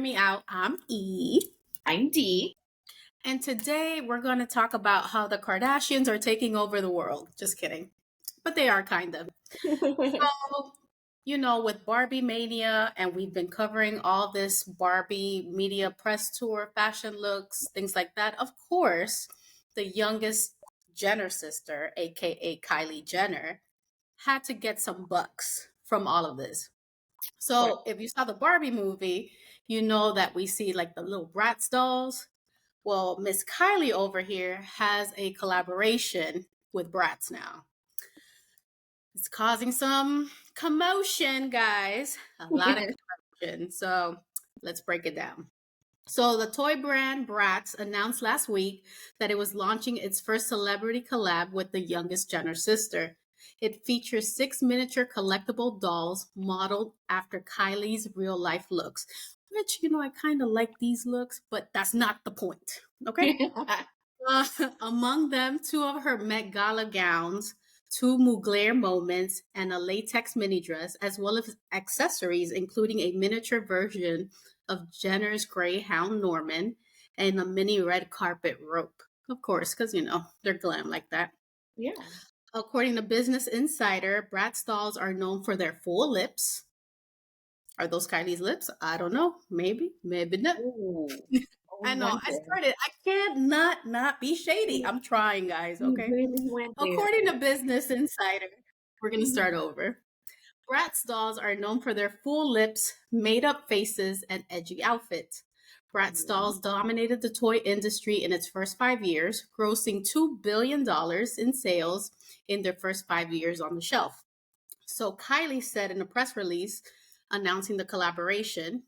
me out. I'm E. I'm D. And today we're going to talk about how the Kardashians are taking over the world. Just kidding. But they are kind of. So, with Barbie Mania, and we've been covering all this Barbie media press tour, fashion looks, things like that. Of course, the youngest Jenner sister, aka Kylie Jenner, had to get some bucks from all of this. So if you saw the Barbie movie, you know that we see like the little BRATZ dolls. Well, Miss Kylie over here has a collaboration with BRATZ now. It's causing some commotion, guys. A lot of commotion. So let's break it down. So the toy brand BRATZ announced last week that it was launching its first celebrity collab with the youngest Jenner sister. It features 6 miniature collectible dolls modeled after Kylie's real life looks, which, I kind of like these looks, but that's not the point. Okay. Among them, 2 of her Met Gala gowns, 2 Mugler moments, and a latex mini dress, as well as accessories, including a miniature version of Jenner's Greyhound Norman and a mini red carpet rope. Of course, because, they're glam like that. Yeah. According to Business Insider, BRATZ dolls are known for their full lips. Are those Kylie's lips? I don't know. Maybe not. I know. I started. I can't not be shady. I'm trying, guys. Okay. According to Business Insider, we're going to start over. BRATZ dolls are known for their full lips, made-up faces, and edgy outfits. BRATZ dolls dominated the toy industry in its first 5 years, grossing $2 billion in sales in their first 5 years on the shelf. So Kylie said in a press release announcing the collaboration,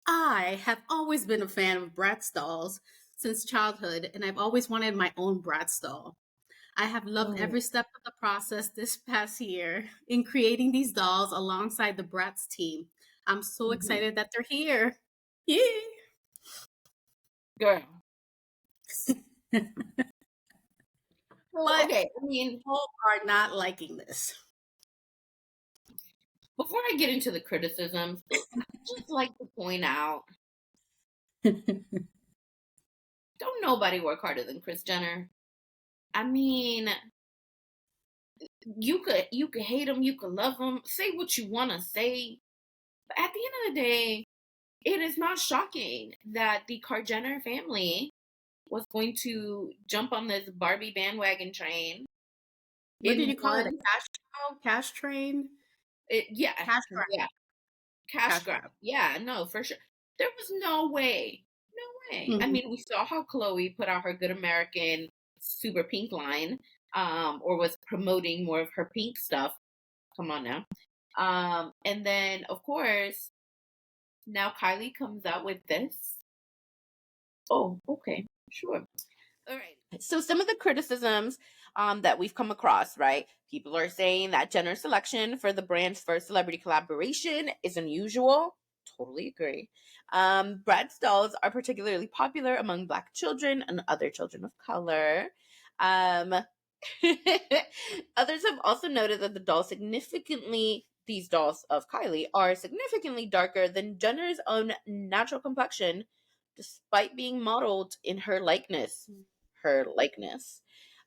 I have always been a fan of BRATZ dolls since childhood, and I've always wanted my own BRATZ doll. I have loved every step of the process this past year in creating these dolls alongside the BRATZ team. I'm so excited that they're here. Yay! Girl. But okay, I mean, people are not liking this. Before I get into the criticisms, I'd just like to point out, don't nobody work harder than Kris Jenner. I mean, you could hate him, you could love him, say what you want to say, but at the end of the day, it is not shocking that the Jenner family was going to jump on this Barbie bandwagon train. What did you call it? A cash train? Cash grab. Yeah. Cash grab. Yeah, no, for sure. There was no way. I mean, we saw how Chloe put out her Good American super pink line, or was promoting more of her pink stuff. Come on now. And then, of course, now Kylie comes out with this. Oh, okay, sure. All right. So some of the criticisms that we've come across, right? People are saying that Jenner's selection for the brand's first celebrity collaboration is unusual. Totally agree. BRATZ dolls are particularly popular among Black children and other children of color. Others have also noted that these dolls of Kylie are significantly darker than Jenner's own natural complexion, despite being modeled in her likeness.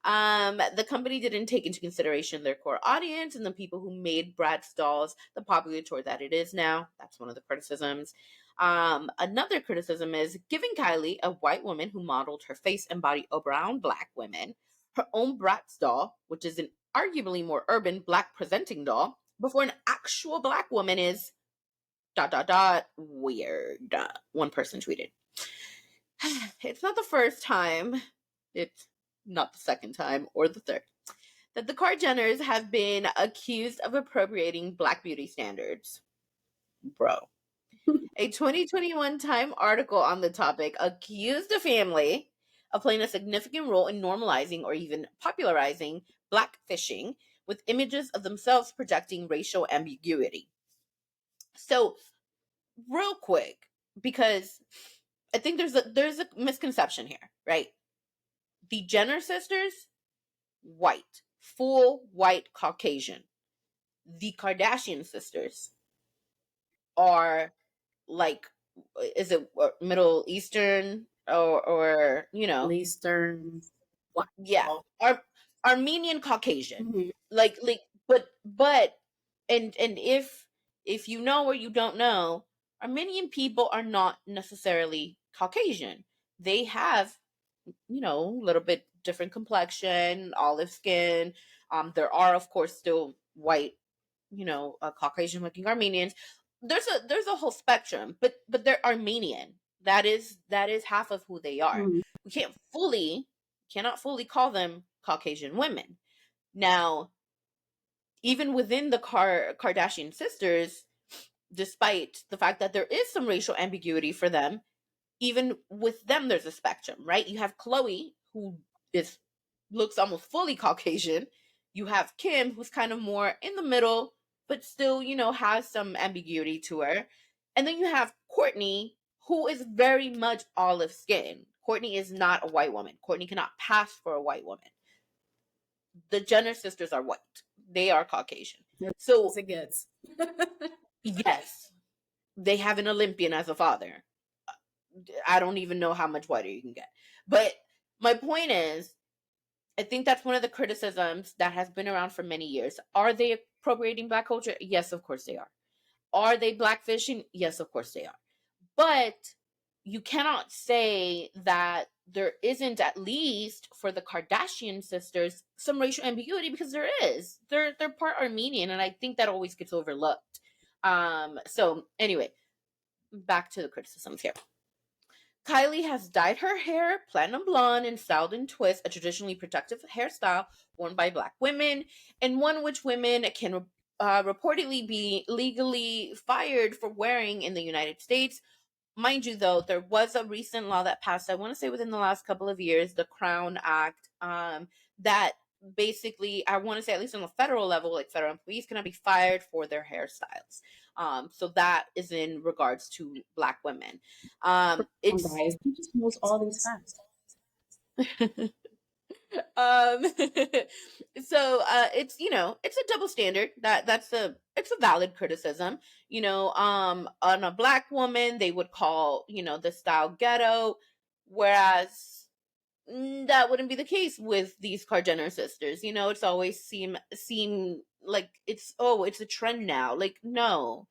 The company didn't take into consideration their core audience and the people who made BRATZ dolls the popular toy that it is now. That's one of the criticisms. Another criticism is giving Kylie, a white woman who modeled her face and body around Black women, her own BRATZ doll, which is an arguably more urban Black presenting doll, before an actual Black woman is ... weird. One person tweeted. It's not the first time, it's not the second time or the third, that the Jenners have been accused of appropriating Black beauty standards. Bro. A 2021 Time article on the topic accused the family of playing a significant role in normalizing or even popularizing blackfishing, with images of themselves projecting racial ambiguity. So, real quick, because I think there's a misconception here, right? The Jenner sisters, white, full white Caucasian. The Kardashian sisters are like is it Middle Eastern or Middle Eastern. yeah, Armenian Caucasian. Mm-hmm. Like but and if you know or you don't know, Armenian people are not necessarily Caucasian. They have, a little bit different complexion, olive skin. There are of course still white, Caucasian looking Armenians. There's a whole spectrum, but they're Armenian. That is half of who they are. Mm-hmm. We cannot fully call them Caucasian women. Now, even within the Kardashian sisters, despite the fact that there is some racial ambiguity for them, even with them there's a spectrum, right? You have Khloe, who is looks almost fully Caucasian. You have Kim, who's kind of more in the middle, but still, has some ambiguity to her. And then you have Courtney, who is very much olive skin. Courtney is not a white woman. Courtney cannot pass for a white woman. The Jenner sisters are white. They are Caucasian. So it gets. yes, they have an Olympian as a father. I don't even know how much whiter you can get. But my point is, I think that's one of the criticisms that has been around for many years. Are they appropriating Black culture? Yes, of course they are. Are they blackfishing? Yes, of course they are. But you cannot say that there isn't, at least for the Kardashian sisters, some racial ambiguity, because there is. They're part Armenian, and I think that always gets overlooked. So anyway, back to the criticisms here. Kylie has dyed her hair platinum blonde and styled in twists, a traditionally protective hairstyle worn by Black women, and one which women can reportedly be legally fired for wearing in the United States. Mind you, though, there was a recent law that passed, I want to say within the last couple of years, the Crown Act, that basically, I want to say at least on the federal level, like federal employees cannot be fired for their hairstyles. So that is in regards to Black women. It's Guys, he just knows all these facts. um it's a double standard. It's a valid criticism. On a Black woman they would call, the style ghetto, whereas that wouldn't be the case with these Jenner sisters. It's always seem like it's a trend now. Like, no,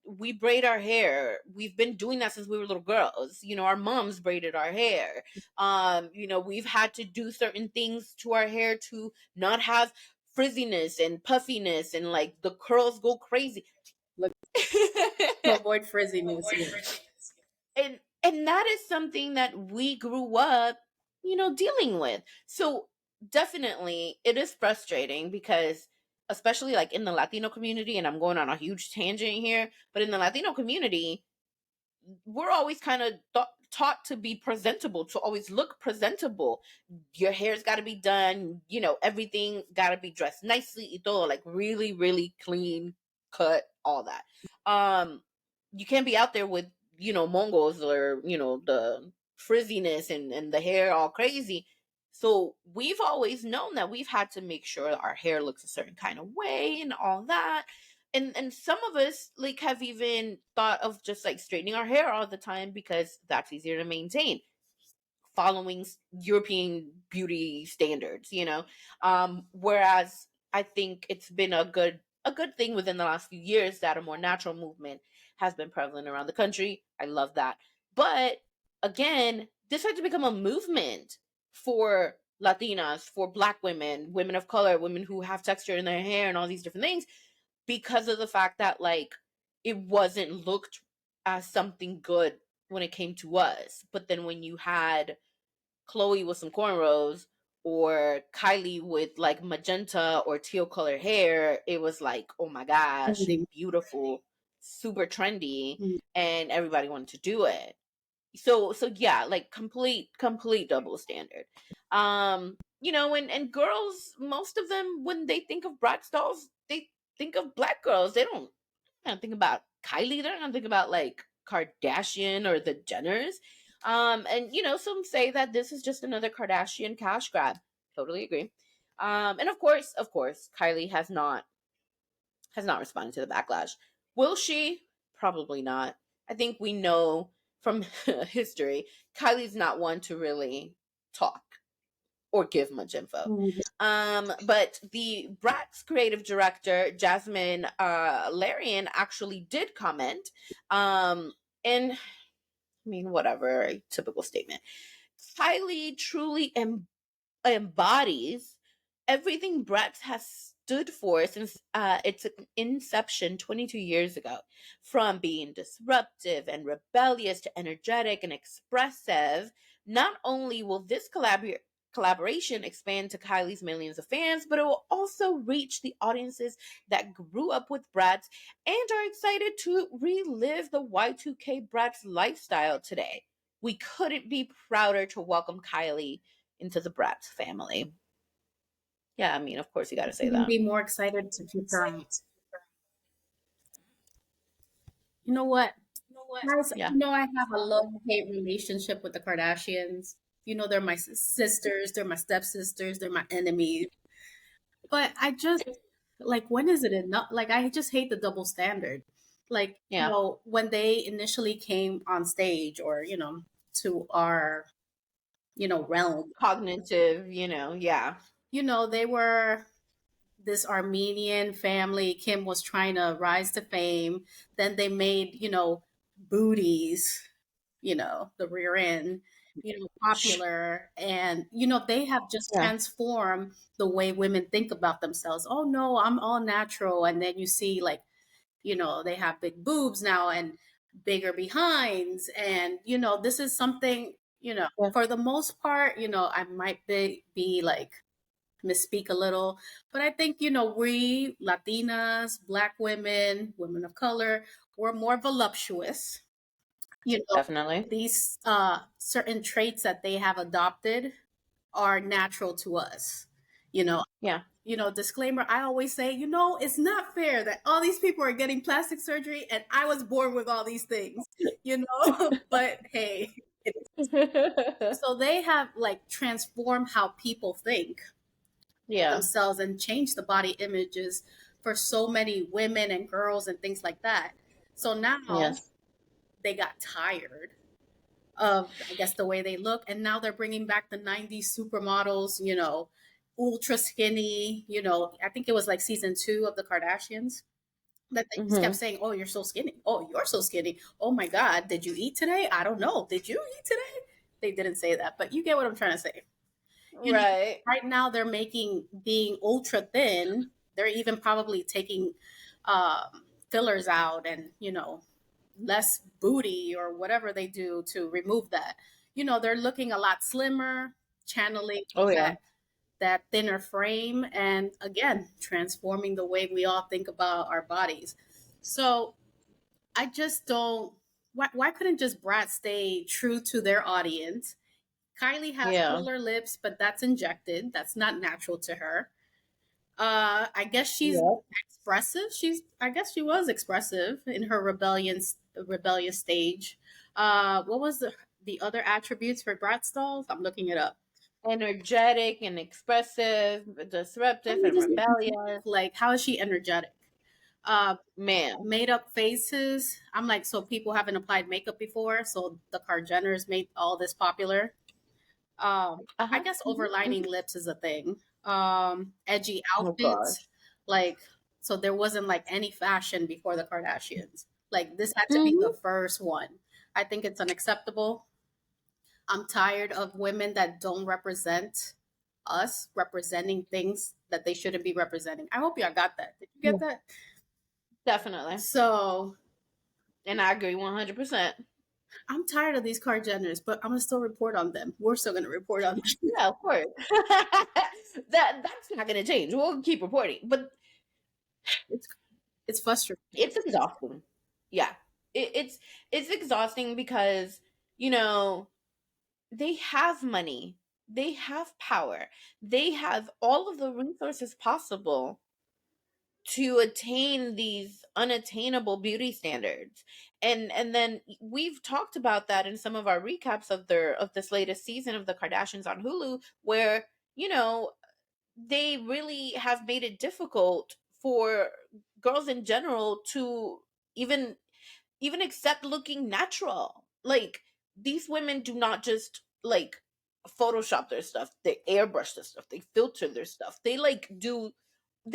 we braid our hair. We've been doing that since we were little girls. Our moms braided our hair. We've had to do certain things to our hair to not have frizziness and puffiness and like the curls go crazy. Look, to avoid frizziness. And that is something that we grew up, dealing with. So definitely it is frustrating because, especially like in the Latino community, and I'm going on a huge tangent here, but in the Latino community, we're always kind of taught to be presentable, to always look presentable. Your hair's got to be done, everything got to be dressed nicely, y todo, like really, really clean cut, all that. You can't be out there with, Mongols or, the frizziness and the hair all crazy. So we've always known that we've had to make sure our hair looks a certain kind of way and all that. And some of us like have even thought of just like straightening our hair all the time because that's easier to maintain, following European beauty standards. Whereas I think it's been a good thing within the last few years that a more natural movement has been prevalent around the country. I love that. But again, this had to become a movement for Latinas, for Black women, women of color, women who have texture in their hair and all these different things, because of the fact that like it wasn't looked as something good when it came to us. But then when you had Khloe with some cornrows or Kylie with like magenta or teal color hair, it was like, oh my gosh, beautiful, super trendy, and everybody wanted to do it. So yeah, like complete double standard. And girls, most of them, when they think of BRATZ dolls, they think of Black girls. They don't think about Kylie. They're not gonna think about like Kardashian or the Jenners. And some say that this is just another Kardashian cash grab. Totally agree. And of course, Kylie has not responded to the backlash. Will she? Probably not. I think we know from history, Kylie's not one to really talk or give much info. But the BRATZ creative director, Jasmine Larian, actually did comment. And I mean, whatever, typical statement. Kylie truly embodies everything BRATZ has stood for since its inception 22 years ago. From being disruptive and rebellious to energetic and expressive, not only will this collaboration expand to Kylie's millions of fans, but it will also reach the audiences that grew up with BRATZ and are excited to relive the Y2K BRATZ lifestyle today. We couldn't be prouder to welcome Kylie into the BRATZ family. Yeah, I mean, of course, you got to say Couldn't that. be more excited to check her out. You know what? Guys, Yeah. I have a love-hate relationship with the Kardashians. They're my sisters, they're my stepsisters, they're my enemies. But I just, like, when is it enough? Like, I just hate the double standard. Like, Yeah. when they initially came on stage or, to our, realm, Cognitive, yeah. they were this Armenian family. Kim was trying to rise to fame. Then they made, booties, the rear end, popular. And, they have just Yeah. transformed the way women think about themselves. Oh, no, I'm all natural. And then you see, like, they have big boobs now and bigger behinds. And, this is something, Yeah. for the most part, I might be like, misspeak a little, but I think, we Latinas, Black women, women of color, we're more voluptuous. Definitely. These certain traits that they have adopted are natural to us. You know, Yeah. Disclaimer, I always say, it's not fair that all these people are getting plastic surgery and I was born with all these things, but hey, so they have like transformed how people think Yeah. themselves and change the body images for so many women and girls and things like that. So now Yes. they got tired of, I guess, the way they look, and now they're bringing back the '90s supermodels. Ultra skinny. I think it was like season 2 of the Kardashians that they just kept Mm-hmm. saying, "Oh, you're so skinny. Oh, you're so skinny. Oh my God, did you eat today? I don't know. Did you eat today?" They didn't say that, but you get what I'm trying to say. Right. Right now they're making being ultra thin. They're even probably taking fillers out and, less booty or whatever they do to remove that. They're looking a lot slimmer, channeling Oh, yeah. that thinner frame, and again, transforming the way we all think about our bodies. So I just don't. Why couldn't just Brat stay true to their audience? Kylie has Yeah. fuller lips, but that's injected. That's not natural to her. I guess she's Yep. expressive. I guess she was expressive in her rebellious stage. What was the other attributes for Bratz dolls? I'm looking it up. Energetic and expressive, Let disruptive me and just rebellious. like, how is she energetic? Uh, Man. Made up faces. I'm like, so people haven't applied makeup before, so the Jenners made all this popular. I Uh-huh. guess Mm-hmm. overlining lips is a thing. Edgy Oh, outfits, gosh. like, so there wasn't like any fashion before the Kardashians. Like, this had to be the Mm-hmm. first one. I think it's unacceptable. I'm tired of women that don't represent us representing things that they shouldn't be representing. I hope y'all got that. Did you Yeah. get that? Definitely. So And I agree 100%. I'm tired of these Jenners, but I'm gonna still report on them. We're still gonna report on them. Yeah, of course. That's not going to change. We'll keep reporting, but It's it's frustrating. it's exhausting. Yeah, it's exhausting because you know they have money, they have power, they have all of the resources possible to attain these unattainable beauty standards, and then we've talked about that in some of our recaps of this latest season of the Kardashians on Hulu, where you know they really have made it difficult for girls in general to even even accept looking natural. Like, these women do not just like Photoshop their stuff, they airbrush their stuff, they filter their stuff. They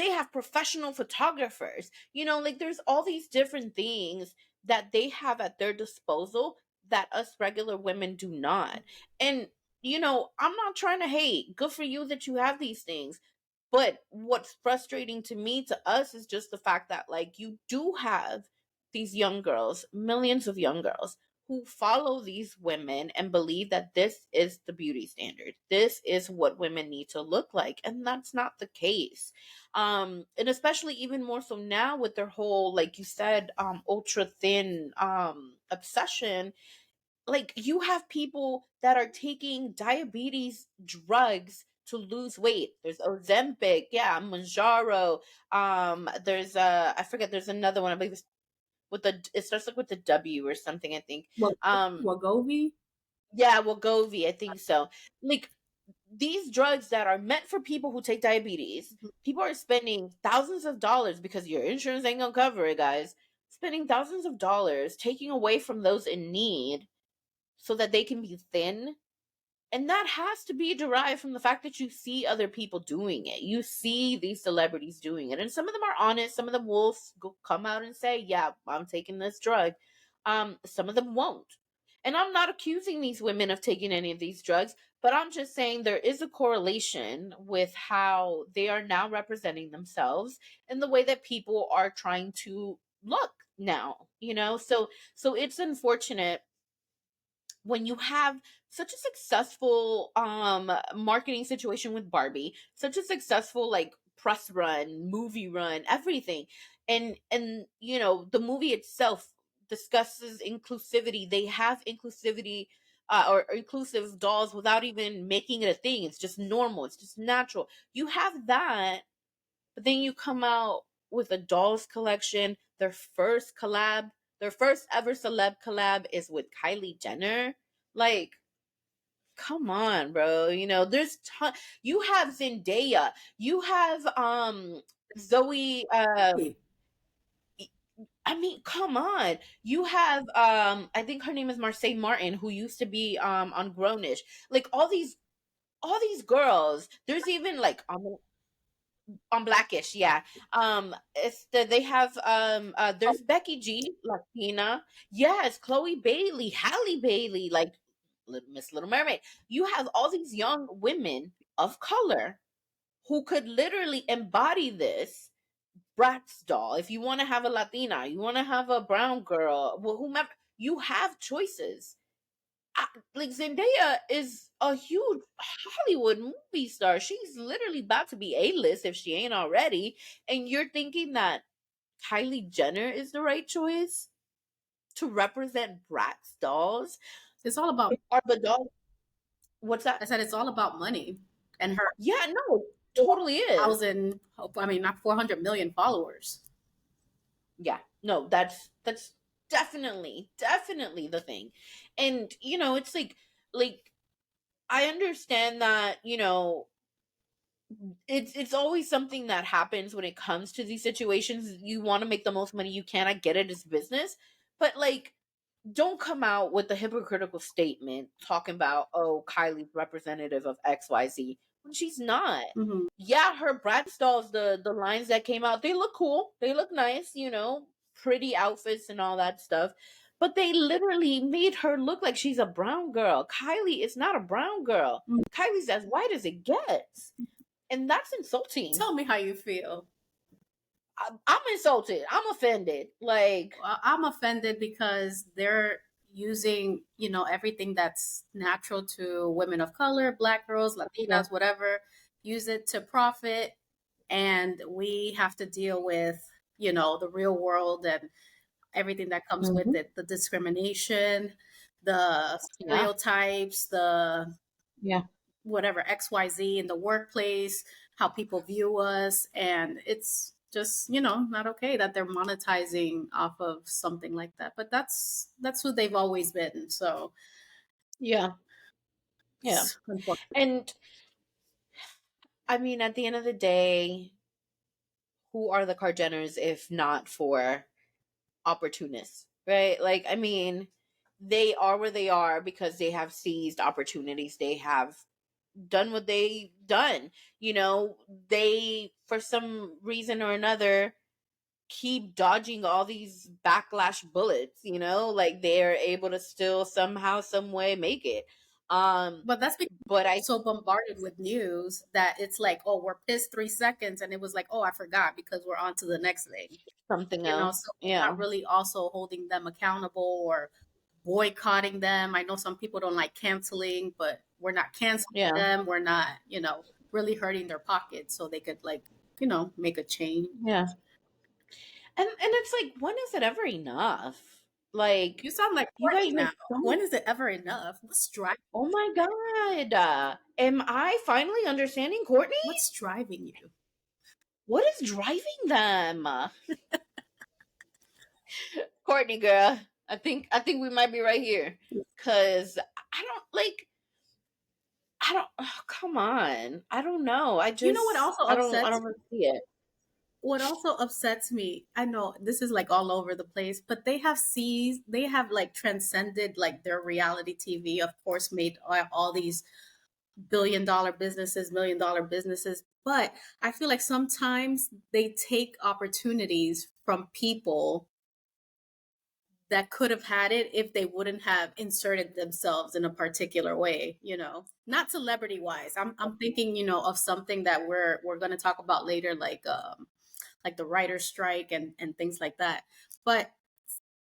have professional photographers. Like, there's all these different things that they have at their disposal that us regular women do not. And I'm not trying to hate. Good for you that you have these things. But what's frustrating to me, to us, is just the fact that, like, you do have these young girls, millions of young girls, who follow these women and believe that this is the beauty standard. This is what women need to look like. And that's not the case. And especially even more so now with their whole, like you said, ultra thin obsession. Like, you have people that are taking diabetes drugs to lose weight. There's Ozempic, yeah, Manjaro. There's I forget. There's another one. I believe it's with it starts like with the W or something. I think. What Um, Wagovi? yeah, Wegovy. I think so. Like, these drugs that are meant for people who take diabetes, people are spending thousands of dollars because your insurance ain't gonna cover it, guys. Spending thousands of dollars taking away from those in need so that they can be thin. And that has to be derived from the fact that you see other people doing it. You see these celebrities doing it. And some of them are honest. Some of them will come out and say, yeah, I'm taking this drug. Some of them won't. And I'm not accusing these women of taking any of these drugs, but I'm just saying there is a correlation with how they are now representing themselves and the way that people are trying to look now, so it's unfortunate when you have such a successful marketing situation with Barbie, such a successful like press run, movie run, everything. And the movie itself discusses inclusivity. They have inclusivity or inclusive dolls without even making it a thing. It's just normal. It's just natural. You have that, but then you come out with a dolls collection. Their first ever celeb collab is with Kylie Jenner. Like, come on, bro. There's you have Zendaya. You have Zoe Hey, I mean, come on. You have I think her name is Marseille Martin, who used to be on Grownish. Like, all these girls. There's even like on Blackish, yeah. They have there's Becky G, Latina. Yes, Chloe Bailey, Halle Bailey, like Miss Little Mermaid. You have all these young women of color who could literally embody this Bratz doll. If you want to have a Latina, you want to have a brown girl, well, whomever, you have choices. Like, Zendaya is a huge Hollywood movie star. She's literally about to be A-list if she ain't already. And you're thinking that Kylie Jenner is the right choice to represent Bratz dolls? it's all about. Are the dolls? What's I that? said it's all about money, and her Yeah, no, four totally is. thousand. I mean, not 400 million followers. Yeah, no, that's definitely the thing. And it's like I understand that, it's always something that happens when it comes to these situations. You want to make the most money you can. I get it, it's business. But, like, don't come out with a hypocritical statement talking about, oh, Kylie's representative of XYZ when she's not. Hmm. Yeah, her Bratz dolls, the lines that came out, they look cool. They look nice, pretty outfits and all that stuff. But they literally made her look like she's a brown girl. Kylie is not a brown girl. Kylie's as white as it gets. And that's insulting. Tell me how you feel. I'm insulted. I'm offended. Like, I'm offended because they're using, everything that's natural to women of color, black girls, yeah, Latinas, whatever, use it to profit. And we have to deal with, the real world and everything that comes with hmm it, the discrimination, the yeah, stereotypes, the yeah, whatever XYZ in the workplace, how people view us. And it's just, not okay that they're monetizing off of something like that. But that's who they've always been. So yeah, yeah. it's unfortunate. And I mean, at the end of the day, who are the Kardashians if not for opportunists? right? Like, I mean, they are where they are because they have seized opportunities. They have done what they done. You know, they, for some reason or another, keep dodging all these backlash bullets, you know, like they're able to still somehow, some way make it. But that's because But we're I so bombarded with news that it's like, oh, we're pissed 3 seconds, and it was like, oh, I forgot because we're on to the next thing. something You know, else. so we're Yeah. not really also holding them accountable or boycotting them. I know some people don't like canceling, but we're not canceling Yeah. them. We're not, really hurting their pockets so they could like, make a change. Yeah. And it's like, when is it ever enough? Like, You sound like you guys Courtney make now. so When is it ever enough? oh my god. Am I finally understanding Courtney? What's driving you? What is driving them? Courtney girl. I think we might be right here. Cause I don't like I don't oh, come on. I don't know. You know what also I upsets don't really see it. what also upsets me, I know this is like all over the place, but they have like transcended like their reality TV, of course, made all these billion-dollar businesses, million-dollar businesses. But I feel like sometimes they take opportunities from people that could have had it if they wouldn't have inserted themselves in a particular way, not celebrity wise. I'm thinking, of something that we're going to talk about later, like the writer's strike and things like that. But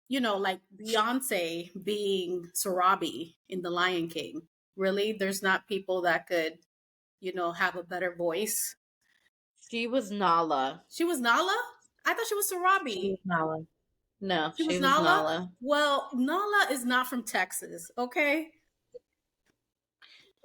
like Beyonce being Sarabi in The Lion King. Really, there's not people that could, have a better voice. She was Nala. She was Nala? I thought she was She Sarabi. was Nala. No, She she was was Nala? Nala. Well, Nala is not from Texas, okay?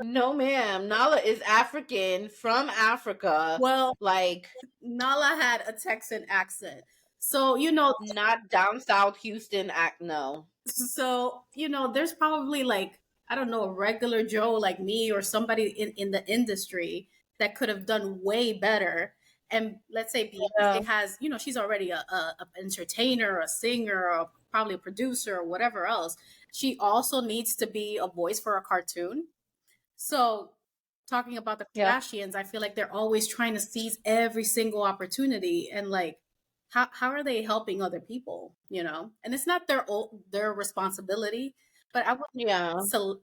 No, ma'am. Nala is African from Africa. Well, Like, Nala had a Texan accent. So, not down south Houston act. No. there's probably like, I don't know, a regular Joe like me or somebody in the industry that could have done way better. And let's say Yeah. Beyonce has, she's already a entertainer, a singer, or probably a producer or whatever else. She also needs to be a voice for a cartoon. So, talking about the Yeah. Kardashians, I feel like they're always trying to seize every single opportunity, and like, how are they helping other people? And it's not their responsibility, but Yeah.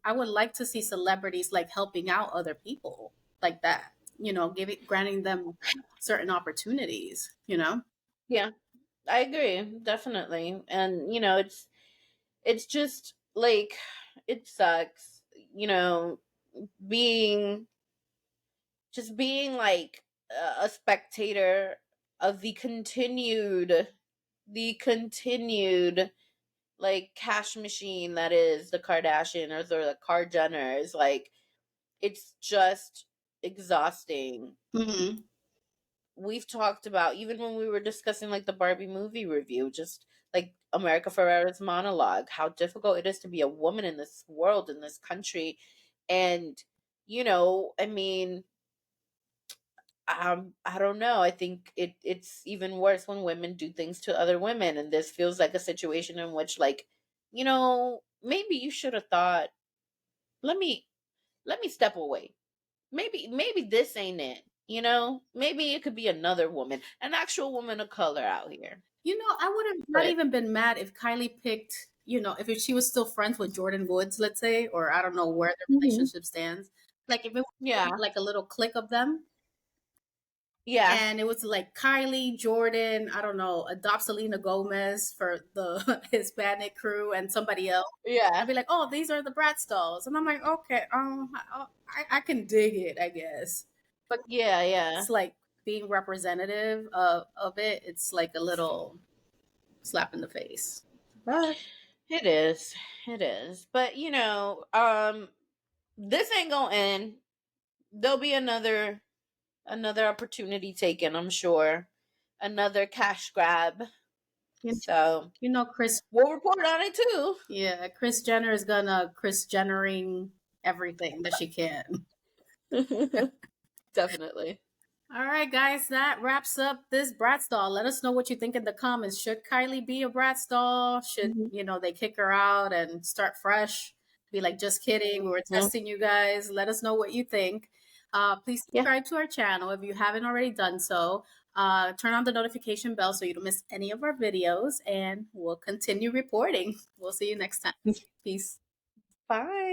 I would like to see celebrities like helping out other people like that. Granting them certain opportunities. Yeah. I agree. Definitely. And it's just like it sucks, being being like a spectator of the continued like cash machine that is the Kardashians or the Jenners. Like, it's just exhausting. Hmm. We've talked about, even when we were discussing like the Barbie movie review, just like America Ferrera's monologue, how difficult it is to be a woman in this world, in this country. And I mean, I don't know. I think it's even worse when women do things to other women, and this feels like a situation in which, like, maybe you should have thought, let me step away. Maybe this ain't it. Maybe it could be another woman, an actual woman of color out here. I would have not But even been mad if Kylie picked, if she was still friends with Jordan Woods, let's say, or I don't know where the Mhm. relationship stands. Like if it was Yeah, like a little clique of them, yeah, and it was like Kylie, Jordan, I don't know, adopt Selena Gomez for the Hispanic crew and somebody else. I'd yeah, be like, oh, these are the Bratz dolls. And I'm like, okay, I can dig it, I guess. But yeah, yeah. it's like being representative of it, it's like a little slap in the face. But It is, it is. But this ain't gonna end. There'll be another opportunity taken, I'm sure. Another cash grab. you, So Chris, we'll report on it too. yeah, Chris Jenner is gonna Chris Jennering everything that she can. Definitely. All right, guys, that wraps up this Bratz doll. Let us know what you think in the comments. Should Kylie be a Bratz doll? Should, Mhm. they kick her out and start fresh? Be like, just kidding. We were testing you guys. Let us know what you think. Please Yeah. subscribe to our channel if you haven't already done so. Turn on the notification bell so you don't miss any of our videos, and we'll continue reporting. We'll see you next time. Peace. Bye.